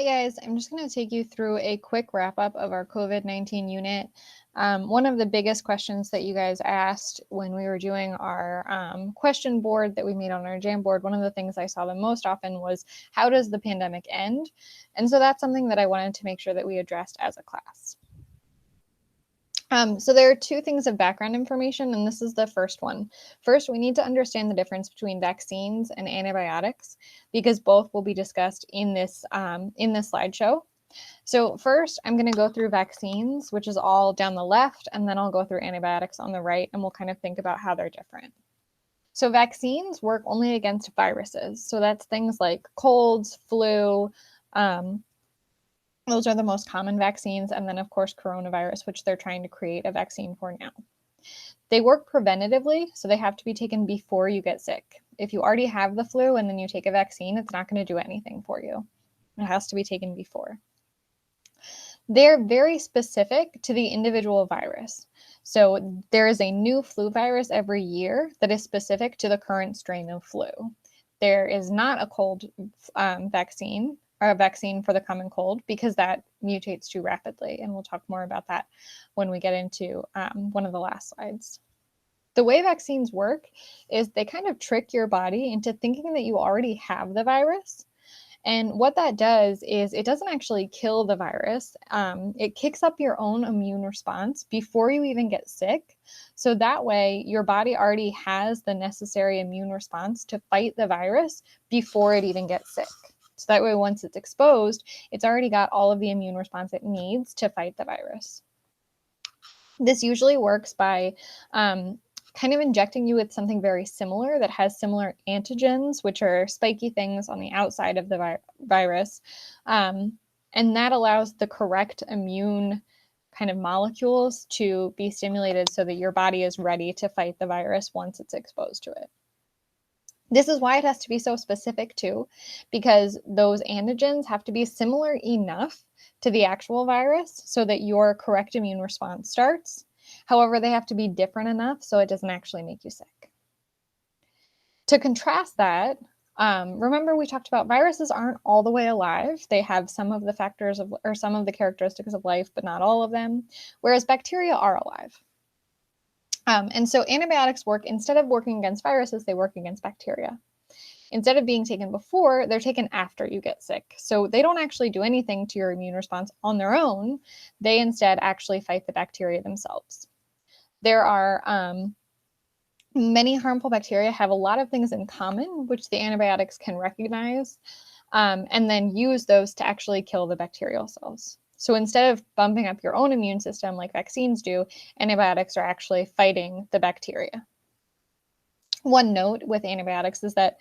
Hey guys, I'm just going to take you through a quick wrap up of our COVID-19 unit. One of the biggest questions that you guys asked when we were doing our question board that we made on our Jamboard, one of the things I saw the most often was, how does the pandemic end? And so that's something that I wanted to make sure that we addressed as a class. So there are two things of background information, and this is the first one. First, we need to understand the difference between vaccines and antibiotics, because both will be discussed in this slideshow. So first, I'm going to go through vaccines, which is all down the left, and then I'll go through antibiotics on the right, and we'll kind of think about how they're different. So vaccines work only against viruses. So that's things like colds, flu, those are the most common vaccines. And then, of course, coronavirus, which they're trying to create a vaccine for now. They work preventatively, so they have to be taken before you get sick. If you already have the flu and then you take a vaccine, it's not going to do anything for you. It has to be taken before. They're very specific to the individual virus. So there is a new flu virus every year that is specific to the current strain of flu. There is not a cold vaccine, or a vaccine for the common cold, because that mutates too rapidly. And we'll talk more about that when we get into one of the last slides. The way vaccines work is they kind of trick your body into thinking that you already have the virus. And what that does is it doesn't actually kill the virus. It kicks up your own immune response before you even get sick. So that way your body already has the necessary immune response to fight the virus before it even gets sick. So that way, once it's exposed, it's already got all of the immune response it needs to fight the virus. This usually works by kind of injecting you with something very similar that has similar antigens, which are spiky things on the outside of the virus. And that allows the correct immune kind of molecules to be stimulated so that your body is ready to fight the virus once it's exposed to it. This is why it has to be so specific too, because those antigens have to be similar enough to the actual virus so that your correct immune response starts. However, they have to be different enough so it doesn't actually make you sick. To contrast that, remember we talked about viruses aren't all the way alive. They have some of the factors of, or some of the characteristics of life, but not all of them, whereas bacteria are alive. And so antibiotics work, instead of working against viruses, they work against bacteria. Instead of being taken before, they're taken after you get sick. So they don't actually do anything to your immune response on their own. They instead actually fight the bacteria themselves. There are many harmful bacteria have a lot of things in common, which the antibiotics can recognize, and then use those to actually kill the bacterial cells. So instead of bumping up your own immune system like vaccines do, antibiotics are actually fighting the bacteria. One note with antibiotics is that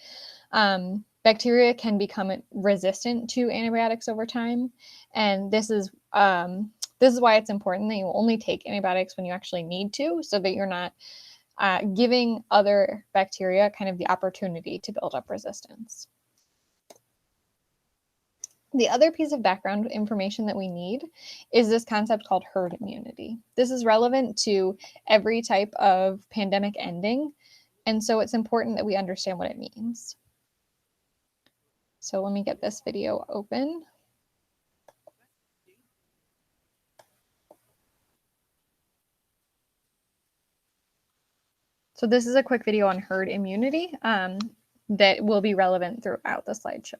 bacteria can become resistant to antibiotics over time. And this is why it's important that you only take antibiotics when you actually need to, so that you're not giving other bacteria kind of the opportunity to build up resistance. The other piece of background information that we need is this concept called herd immunity. This is relevant to every type of pandemic ending, and so it's important that we understand what it means. So let me get this video open. So this is a quick video on herd immunity that will be relevant throughout the slideshow.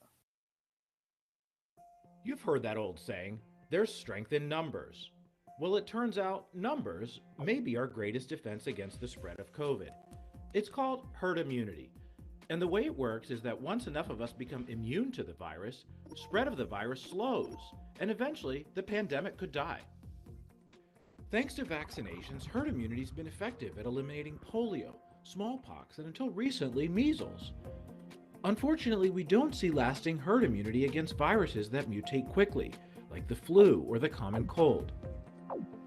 You've heard that old saying, there's strength in numbers. Well, it turns out numbers may be our greatest defense against the spread of COVID. It's called herd immunity. And the way it works is that once enough of us become immune to the virus, spread of the virus slows, and eventually the pandemic could die. Thanks to vaccinations, herd immunity has been effective at eliminating polio, smallpox, and until recently, measles. Unfortunately, we don't see lasting herd immunity against viruses that mutate quickly, like the flu or the common cold.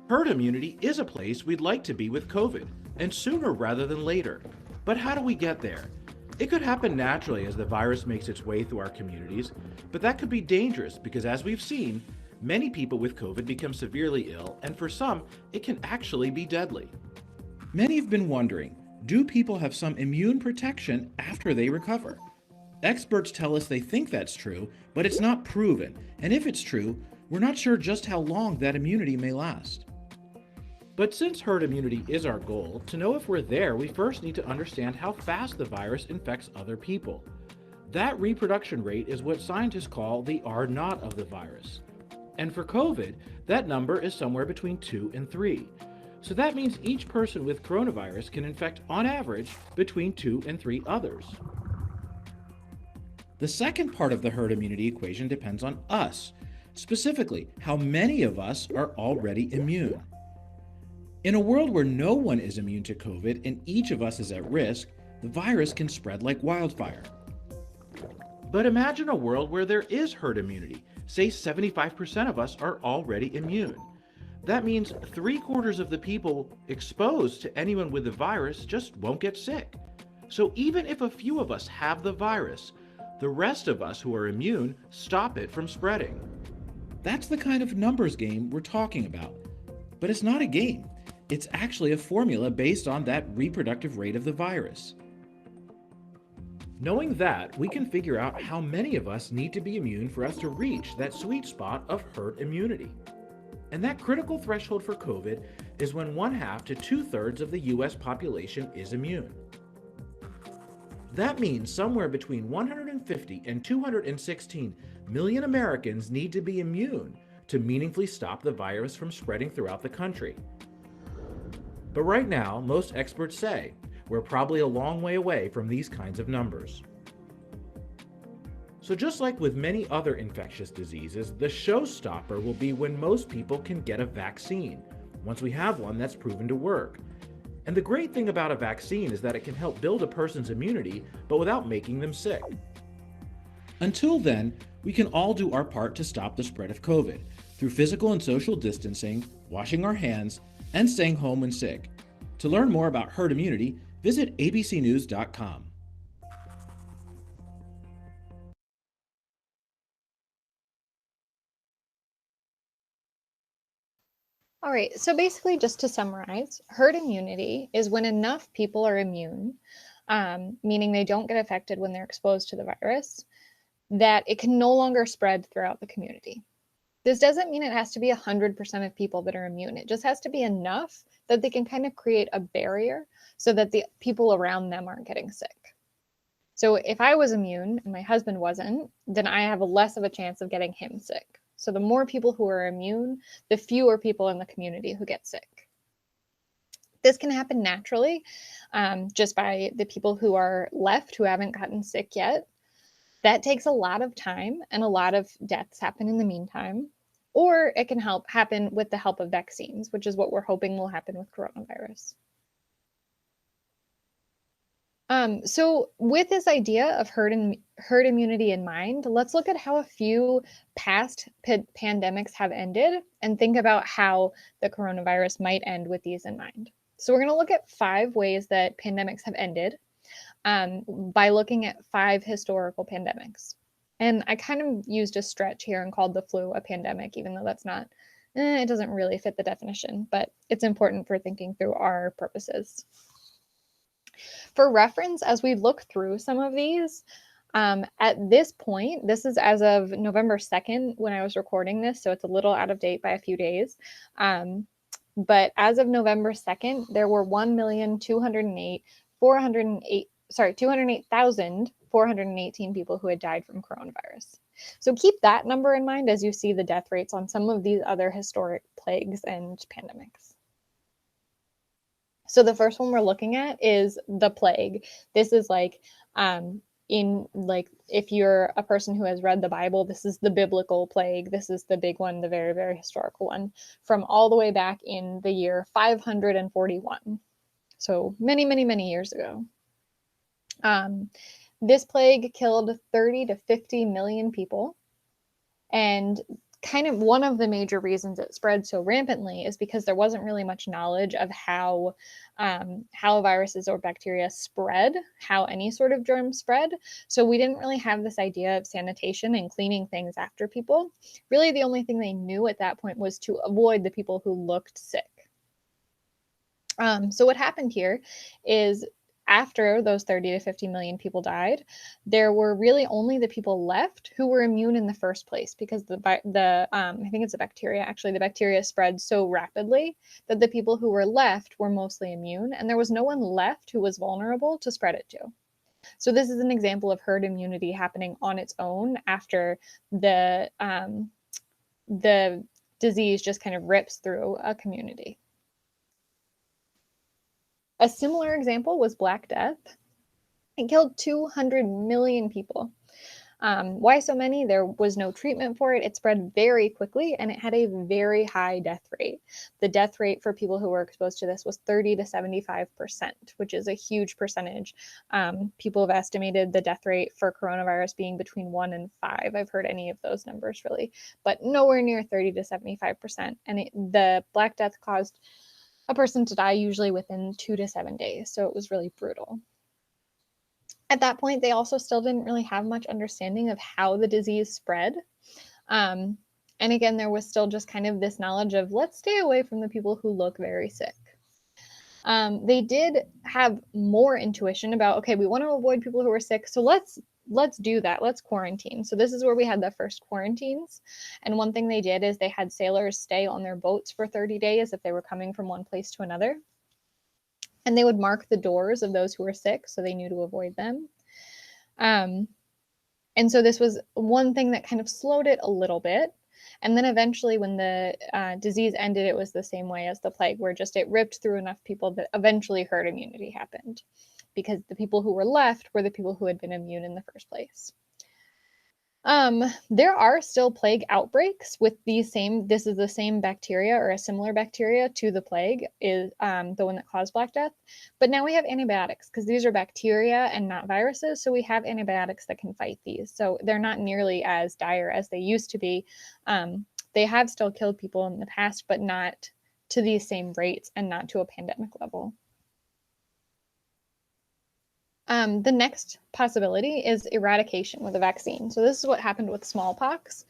Herd immunity is a place we'd like to be with COVID, and sooner rather than later. But how do we get there? It could happen naturally as the virus makes its way through our communities, but that could be dangerous because, as we've seen, many people with COVID become severely ill, and for some, it can actually be deadly. Many have been wondering, do people have some immune protection after they recover? Experts tell us they think that's true, but it's not proven. And if it's true, we're not sure just how long that immunity may last. But since herd immunity is our goal, to know if we're there, we first need to understand how fast the virus infects other people. That reproduction rate is what scientists call the R naught of the virus. And for COVID, that number is somewhere between 2 and 3. So that means each person with coronavirus can infect, on average, between 2 and 3 others. The second part of the herd immunity equation depends on us, specifically how many of us are already immune. In a world where no one is immune to COVID and each of us is at risk, the virus can spread like wildfire. But imagine a world where there is herd immunity. Say 75% of us are already immune. That means 3/4 of the people exposed to anyone with the virus just won't get sick. So even if a few of us have the virus, the rest of us who are immune stop it from spreading. That's the kind of numbers game we're talking about. But it's not a game. It's actually a formula based on that reproductive rate of the virus. Knowing that, we can figure out how many of us need to be immune for us to reach that sweet spot of herd immunity. And that critical threshold for COVID is when 1/2 to 2/3 of the US population is immune. That means somewhere between 150 and 216 million Americans need to be immune to meaningfully stop the virus from spreading throughout the country. But right now, most experts say we're probably a long way away from these kinds of numbers. So just like with many other infectious diseases, the showstopper will be when most people can get a vaccine, once we have one that's proven to work. And the great thing about a vaccine is that it can help build a person's immunity, but without making them sick. Until then, we can all do our part to stop the spread of COVID through physical and social distancing, washing our hands, and staying home when sick. To learn more about herd immunity, visit abcnews.com. All right, so basically, just to summarize, herd immunity is when enough people are immune, meaning they don't get affected when they're exposed to the virus, that it can no longer spread throughout the community. This doesn't mean it has to be 100% of people that are immune. It just has to be enough that they can kind of create a barrier so that the people around them aren't getting sick. So if I was immune and my husband wasn't, then I have less of a chance of getting him sick. So the more people who are immune, the fewer people in the community who get sick. This can happen naturally, just by the people who are left who haven't gotten sick yet. That takes a lot of time, and a lot of deaths happen in the meantime. Or it can happen with the help of vaccines, which is what we're hoping will happen with coronavirus. So with this idea of herd immunity in mind, let's look at how a few past pandemics have ended and think about how the coronavirus might end with these in mind. So we're going to look at 5 ways that pandemics have ended by looking at 5 historical pandemics. And I kind of used a stretch here and called the flu a pandemic, even though that's not, it doesn't really fit the definition, but it's important for thinking through our purposes. For reference, as we look through some of these, at this point, this is as of November 2nd when I was recording this, so it's a little out of date by a few days. But as of November 2nd, there were 208,418 people who had died from coronavirus. So keep that number in mind as you see the death rates on some of these other historic plagues and pandemics. So the first one we're looking at is the plague. This is like, if you're a person who has read the Bible, this is the biblical plague. This is the big one, the very, very historical one, from all the way back in the year 541. So many, many, many years ago. This plague killed 30 to 50 million people. And kind of one of the major reasons it spread so rampantly is because there wasn't really much knowledge of how viruses or bacteria spread, how any sort of germ spread. So we didn't really have this idea of sanitation and cleaning things after people. Really, the only thing they knew at that point was to avoid the people who looked sick. So what happened here is after those 30 to 50 million people died, there were really only the people left who were immune in the first place, because I think it's a bacteria, actually, the bacteria spread so rapidly that the people who were left were mostly immune, and there was no one left who was vulnerable to spread it to. So this is an example of herd immunity happening on its own after the disease just kind of rips through a community. A similar example was Black Death. It killed 200 million people. Why so many? There was no treatment for it. It spread very quickly, and it had a very high death rate. The death rate for people who were exposed to this was 30 to 75%, which is a huge percentage. People have estimated the death rate for coronavirus being between 1 and 5. I've heard any of those numbers really, but nowhere near 30 to 75%. And the Black Death caused a person to die usually within 2 to 7 days. So it was really brutal. At that point, they also still didn't really have much understanding of how the disease spread. And again, there was still just kind of this knowledge of, let's stay away from the people who look very sick. They did have more intuition about, okay, we want to avoid people who are sick, so let's do that. Let's quarantine. So this is where we had the first quarantines. And one thing they did is they had sailors stay on their boats for 30 days if they were coming from one place to another. And they would mark the doors of those who were sick so they knew to avoid them. And so this was one thing that kind of slowed it a little bit. And then eventually when the disease ended, it was the same way as the plague, where just it ripped through enough people that eventually herd immunity happened, because the people who were left were the people who had been immune in the first place. There are still plague outbreaks with this is the same bacteria, or a similar bacteria to the plague, is the one that caused Black Death. But now we have antibiotics, because these are bacteria and not viruses. So we have antibiotics that can fight these. So they're not nearly as dire as they used to be. They have still killed people in the past, but not to these same rates and not to a pandemic level. The next possibility is eradication with a vaccine. So this is what happened with smallpox.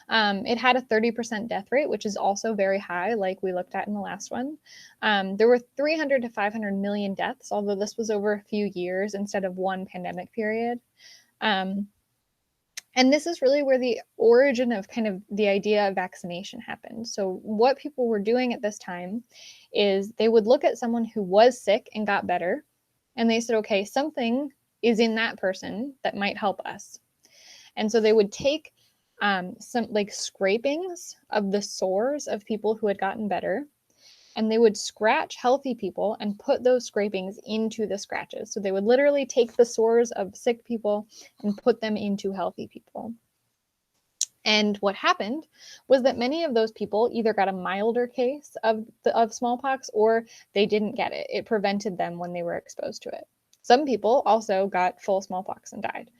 It had a 30% death rate, which is also very high, like we looked at in the last one. There were 300 to 500 million deaths, although this was over a few years instead of one pandemic period. And this is really where the origin of kind of the idea of vaccination happened. So what people were doing at this time is they would look at someone who was sick and got better, and they said, okay, something is in that person that might help us. And so they would take some like scrapings of the sores of people who had gotten better, and they would scratch healthy people and put those scrapings into the scratches. So they would literally take the sores of sick people and put them into healthy people. And what happened was that many of those people either got a milder case of smallpox, or they didn't get it. It prevented them when they were exposed to it. Some people also got full smallpox and died.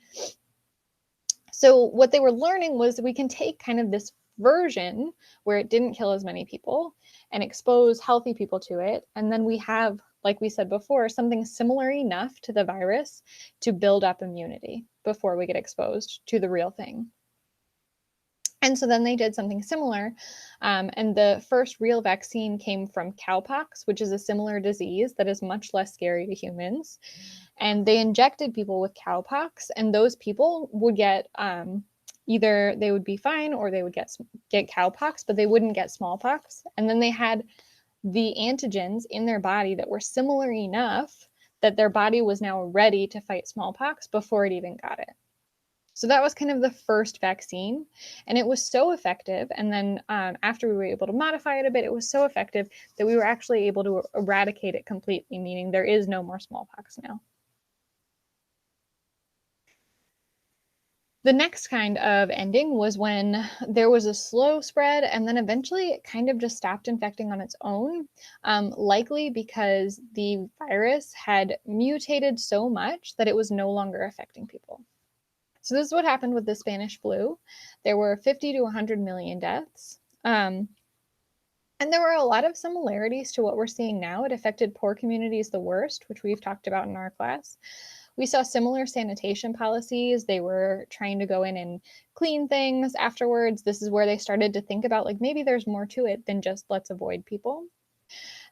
So what they were learning was we can take kind of this version where it didn't kill as many people and expose healthy people to it. And then we have, like we said before, something similar enough to the virus to build up immunity before we get exposed to the real thing. And so then they did something similar. And the first real vaccine came from cowpox, which is a similar disease that is much less scary to humans. And they injected people with cowpox, and those people would get either they would be fine or they would get cowpox, but they wouldn't get smallpox. And then they had the antigens in their body that were similar enough that their body was now ready to fight smallpox before it even got it. So that was kind of the first vaccine, and it was so effective. And then after we were able to modify it a bit, it was so effective that we were actually able to eradicate it completely, meaning there is no more smallpox now. The next kind of ending was when there was a slow spread, and then eventually it kind of just stopped infecting on its own, likely because the virus had mutated so much that it was no longer affecting people. So this is what happened with the Spanish flu. There were 50 to 100 million deaths. And there were a lot of similarities to what we're seeing now. It affected poor communities the worst, which we've talked about in our class. We saw similar sanitation policies. They were trying to go in and clean things afterwards. This is where they started to think about, like, maybe there's more to it than just let's avoid people.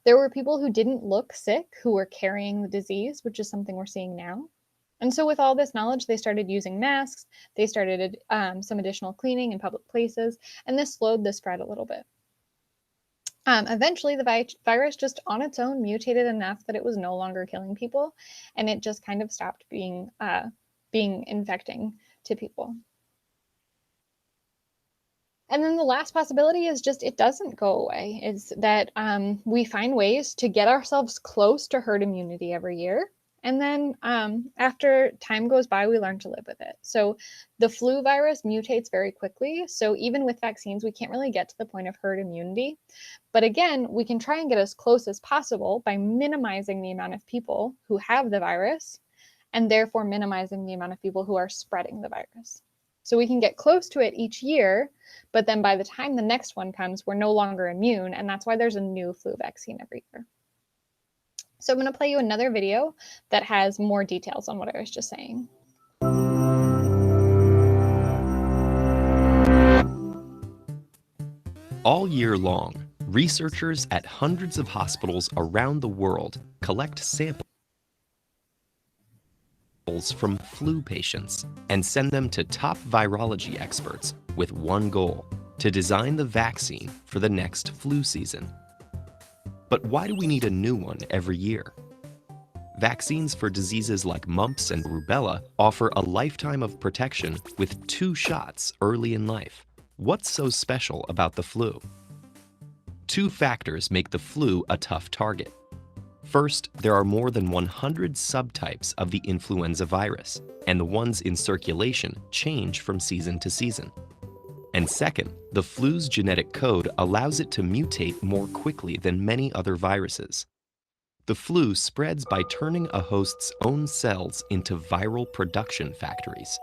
There were people who didn't look sick who were carrying the disease, which is something we're seeing now. And so with all this knowledge, they started using masks, they started some additional cleaning in public places, and this slowed the spread a little bit. Eventually, the virus just on its own mutated enough that it was no longer killing people, and it just kind of stopped being infecting to people. And then the last possibility is just it doesn't go away, is that we find ways to get ourselves close to herd immunity every year. And then after time goes by, we learn to live with it. So the flu virus mutates very quickly. So even with vaccines, we can't really get to the point of herd immunity. But again, we can try and get as close as possible by minimizing the amount of people who have the virus, and therefore minimizing the amount of people who are spreading the virus. So we can get close to it each year, but then by the time the next one comes, we're no longer immune, and that's why there's a new flu vaccine every year. So I'm going to play you another video that has more details on what I was just saying. All year long, researchers at hundreds of hospitals around the world collect samples from flu patients and send them to top virology experts with one goal: to design the vaccine for the next flu season. But why do we need a new one every year? Vaccines for diseases like mumps and rubella offer a lifetime of protection with 2 shots early in life. What's so special about the flu? 2 factors make the flu a tough target. First, there are more than 100 subtypes of the influenza virus, and the ones in circulation change from season to season. And second, the flu's genetic code allows it to mutate more quickly than many other viruses. The flu spreads by turning a host's own cells into viral production factories.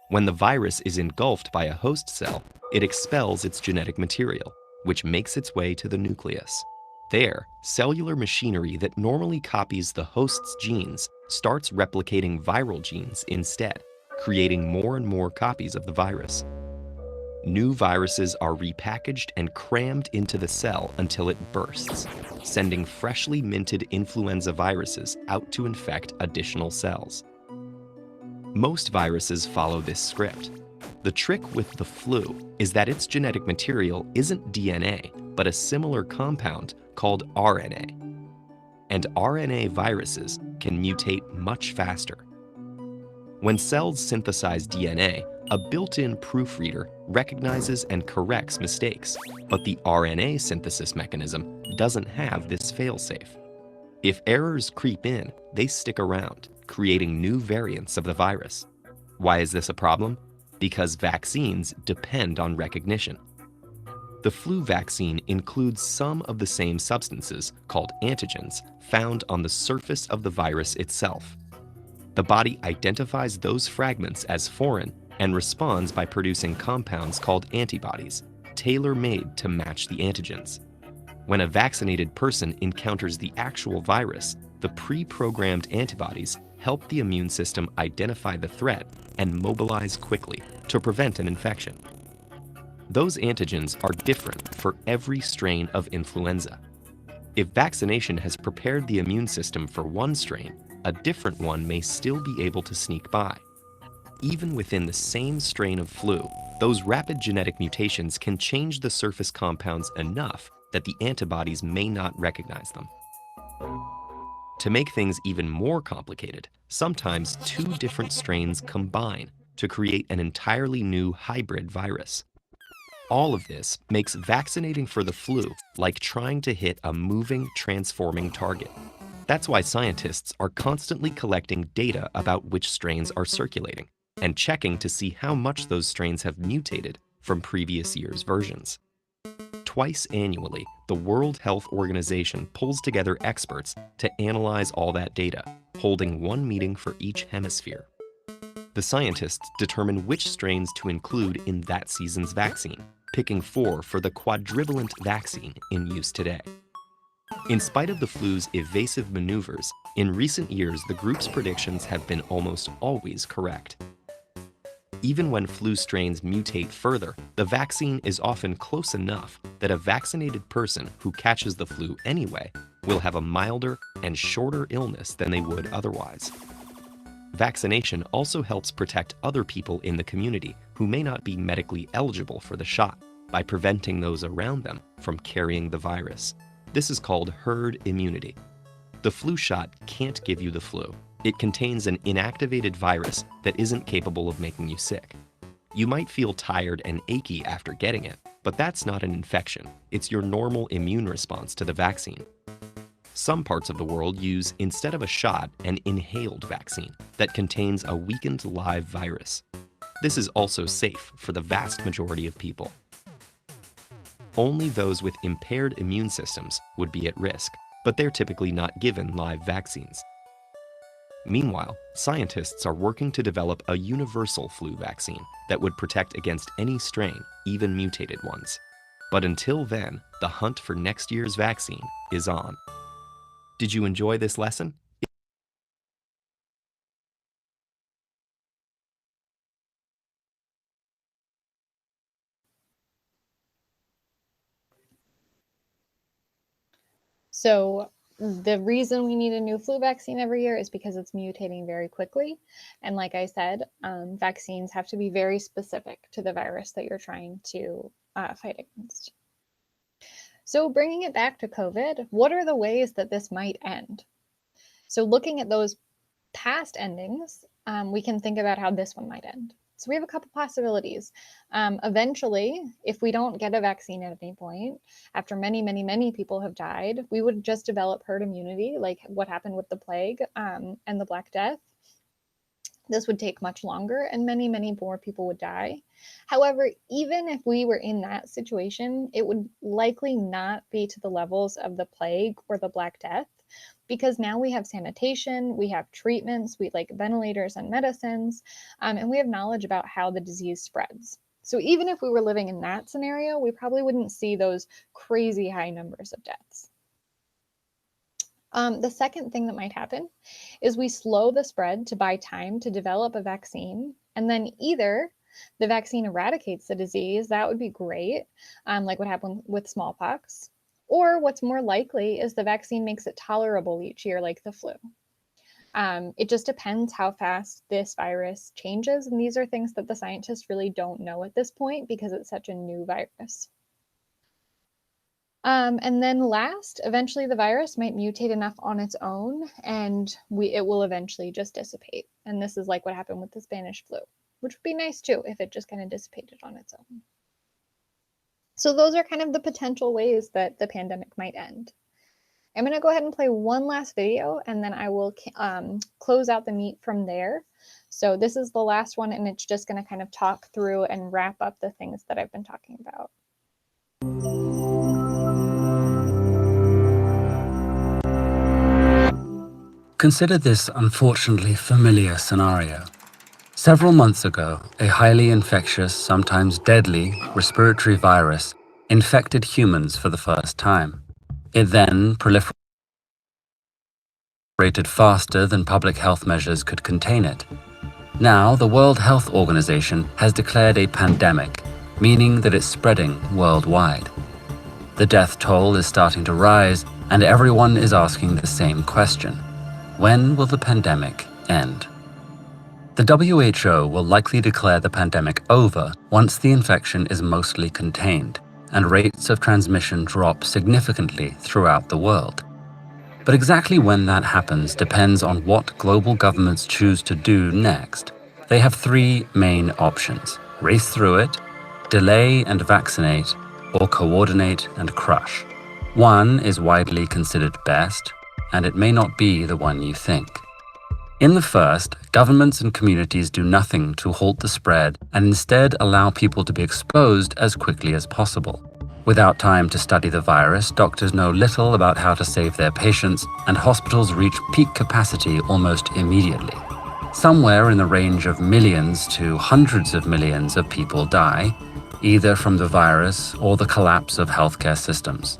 When the virus is engulfed by a host cell, it expels its genetic material, which makes its way to the nucleus. There, cellular machinery that normally copies the host's genes starts replicating viral genes instead, creating more and more copies of the virus. New viruses are repackaged and crammed into the cell until it bursts, sending freshly minted influenza viruses out to infect additional cells. Most viruses follow this script. The trick with the flu is that its genetic material isn't DNA, but a similar compound called RNA. And RNA viruses can mutate much faster. When cells synthesize DNA, a built-in proofreader recognizes and corrects mistakes, but the RNA synthesis mechanism doesn't have this failsafe. If errors creep in, they stick around, creating new variants of the virus. Why is this a problem? Because vaccines depend on recognition. The flu vaccine includes some of the same substances, called antigens, found on the surface of the virus itself. The body identifies those fragments as foreign and responds by producing compounds called antibodies, tailor-made to match the antigens. When a vaccinated person encounters the actual virus, the pre-programmed antibodies help the immune system identify the threat and mobilize quickly to prevent an infection. Those antigens are different for every strain of influenza. If vaccination has prepared the immune system for one strain, a different one may still be able to sneak by. Even within the same strain of flu, those rapid genetic mutations can change the surface compounds enough that the antibodies may not recognize them. To make things even more complicated, sometimes 2 different strains combine to create an entirely new hybrid virus. All of this makes vaccinating for the flu like trying to hit a moving, transforming target. That's why scientists are constantly collecting data about which strains are circulating and checking to see how much those strains have mutated from previous year's versions. Twice annually, the World Health Organization pulls together experts to analyze all that data, holding one meeting for each hemisphere. The scientists determine which strains to include in that season's vaccine, picking 4 for the quadrivalent vaccine in use today. In spite of the flu's evasive maneuvers, in recent years the group's predictions have been almost always correct. Even when flu strains mutate further, the vaccine is often close enough that a vaccinated person who catches the flu anyway will have a milder and shorter illness than they would otherwise. Vaccination also helps protect other people in the community who may not be medically eligible for the shot by preventing those around them from carrying the virus. This is called herd immunity. The flu shot can't give you the flu. It contains an inactivated virus that isn't capable of making you sick. You might feel tired and achy after getting it, but that's not an infection. It's your normal immune response to the vaccine. Some parts of the world use, instead of a shot, an inhaled vaccine that contains a weakened live virus. This is also safe for the vast majority of people. Only those with impaired immune systems would be at risk, but they're typically not given live vaccines. Meanwhile, scientists are working to develop a universal flu vaccine that would protect against any strain, even mutated ones. But until then, the hunt for next year's vaccine is on. Did you enjoy this lesson? So the reason we need a new flu vaccine every year is because it's mutating very quickly. And like I said, vaccines have to be very specific to the virus that you're trying to fight against. So bringing it back to COVID, what are the ways that this might end? So looking at those past endings, we can think about how this one might end. So we have a couple possibilities. Eventually, if we don't get a vaccine at any point, after many people have died, we would just develop herd immunity, like what happened with the plague and the Black Death. This would take much longer and many more people would die. However, even if we were in that situation, it would likely not be to the levels of the plague or the Black Death, because now we have sanitation, we have treatments, we like ventilators and medicines, and we have knowledge about how the disease spreads. So even if we were living in that scenario, we probably wouldn't see those crazy high numbers of deaths. The second thing that might happen is we slow the spread to buy time to develop a vaccine, and then either the vaccine eradicates the disease, that would be great, like what happened with smallpox, or what's more likely is the vaccine makes it tolerable each year, like the flu. It just depends how fast this virus changes, and these are things that the scientists really don't know at this point because it's such a new virus. And then last, eventually the virus might mutate enough on its own and it will eventually just dissipate. And this is like what happened with the Spanish flu, which would be nice too if it just kind of dissipated on its own. So those are kind of the potential ways that the pandemic might end. I'm going to go ahead and play one last video and then I will close out the meet from there. So this is the last one and it's just going to kind of talk through and wrap up the things that I've been talking about. Consider this unfortunately familiar scenario. Several months ago, a highly infectious, sometimes deadly, respiratory virus infected humans for the first time. It then proliferated faster than public health measures could contain it. Now, the World Health Organization has declared a pandemic, meaning that it's spreading worldwide. The death toll is starting to rise, and everyone is asking the same question. When will the pandemic end? The WHO will likely declare the pandemic over once the infection is mostly contained and rates of transmission drop significantly throughout the world. But exactly when that happens depends on what global governments choose to do next. They have three main options: race through it, delay and vaccinate, or coordinate and crush. One is widely considered best, and it may not be the one you think. In the first, governments and communities do nothing to halt the spread and instead allow people to be exposed as quickly as possible. Without time to study the virus, doctors know little about how to save their patients, and hospitals reach peak capacity almost immediately. Somewhere in the range of millions to hundreds of millions of people die, either from the virus or the collapse of healthcare systems.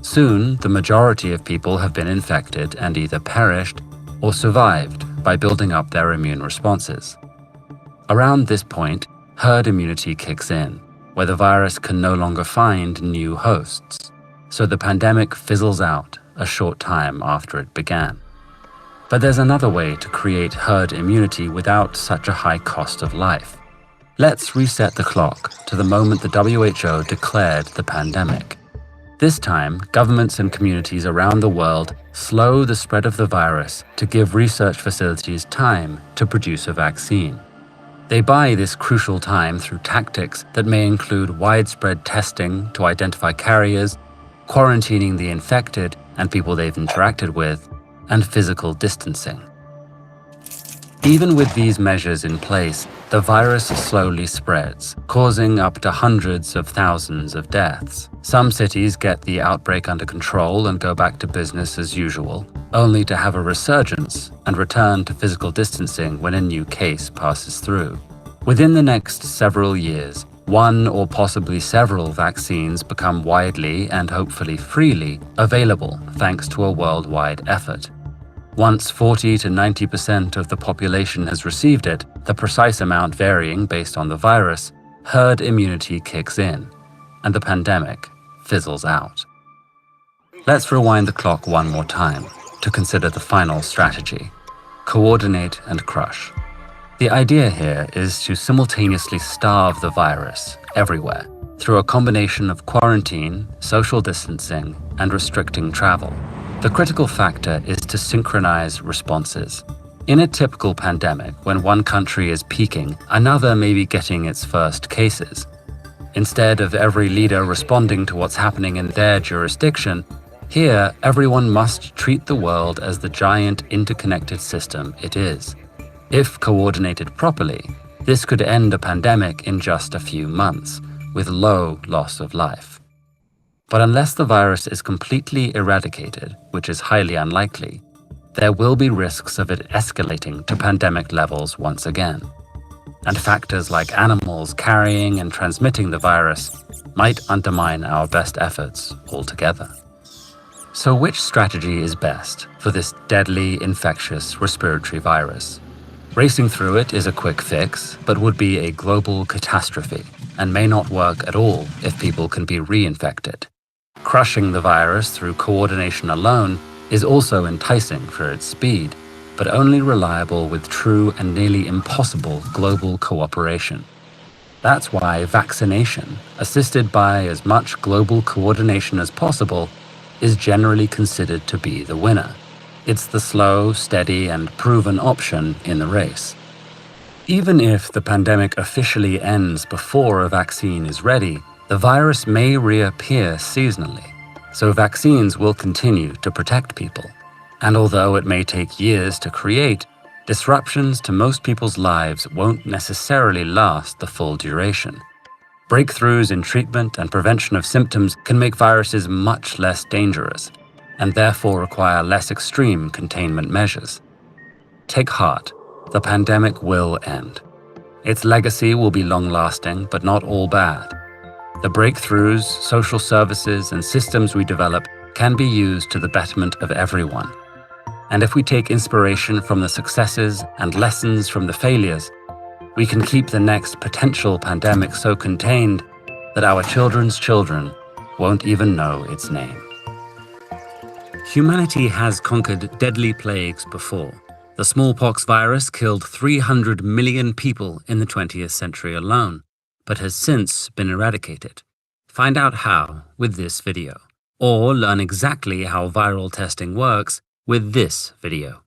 Soon, the majority of people have been infected and either perished or survived by building up their immune responses. Around this point, herd immunity kicks in, where the virus can no longer find new hosts, so the pandemic fizzles out a short time after it began. But there's another way to create herd immunity without such a high cost of life. Let's reset the clock to the moment the WHO declared the pandemic. This time, governments and communities around the world slow the spread of the virus to give research facilities time to produce a vaccine. They buy this crucial time through tactics that may include widespread testing to identify carriers, quarantining the infected and people they've interacted with, and physical distancing. Even with these measures in place, the virus slowly spreads, causing up to hundreds of thousands of deaths. Some cities get the outbreak under control and go back to business as usual, only to have a resurgence and return to physical distancing when a new case passes through. Within the next several years, one or possibly several vaccines become widely and hopefully freely available thanks to a worldwide effort. Once 40 to 90% of the population has received it, the precise amount varying based on the virus, herd immunity kicks in, and the pandemic fizzles out. Let's rewind the clock one more time to consider the final strategy: coordinate and crush. The idea here is to simultaneously starve the virus everywhere through a combination of quarantine, social distancing, and restricting travel. The critical factor is to synchronize responses. In a typical pandemic, when one country is peaking, another may be getting its first cases. Instead of every leader responding to what's happening in their jurisdiction, here everyone must treat the world as the giant interconnected system it is. If coordinated properly, this could end a pandemic in just a few months, with low loss of life. But unless the virus is completely eradicated, which is highly unlikely, there will be risks of it escalating to pandemic levels once again. And factors like animals carrying and transmitting the virus might undermine our best efforts altogether. So which strategy is best for this deadly infectious respiratory virus? Racing through it is a quick fix, but would be a global catastrophe and may not work at all if people can be reinfected. Crushing the virus through coordination alone is also enticing for its speed, but only reliable with true and nearly impossible global cooperation. That's why vaccination, assisted by as much global coordination as possible, is generally considered to be the winner. It's the slow, steady, and proven option in the race. Even if the pandemic officially ends before a vaccine is ready, the virus may reappear seasonally, so vaccines will continue to protect people. And although it may take years to create, disruptions to most people's lives won't necessarily last the full duration. Breakthroughs in treatment and prevention of symptoms can make viruses much less dangerous, and therefore require less extreme containment measures. Take heart, the pandemic will end. Its legacy will be long-lasting, but not all bad. The breakthroughs, social services, and systems we develop can be used to the betterment of everyone. And if we take inspiration from the successes and lessons from the failures, we can keep the next potential pandemic so contained that our children's children won't even know its name. Humanity has conquered deadly plagues before. The smallpox virus killed 300 million people in the 20th century alone, but has since been eradicated. Find out how with this video, or learn exactly how viral testing works with this video.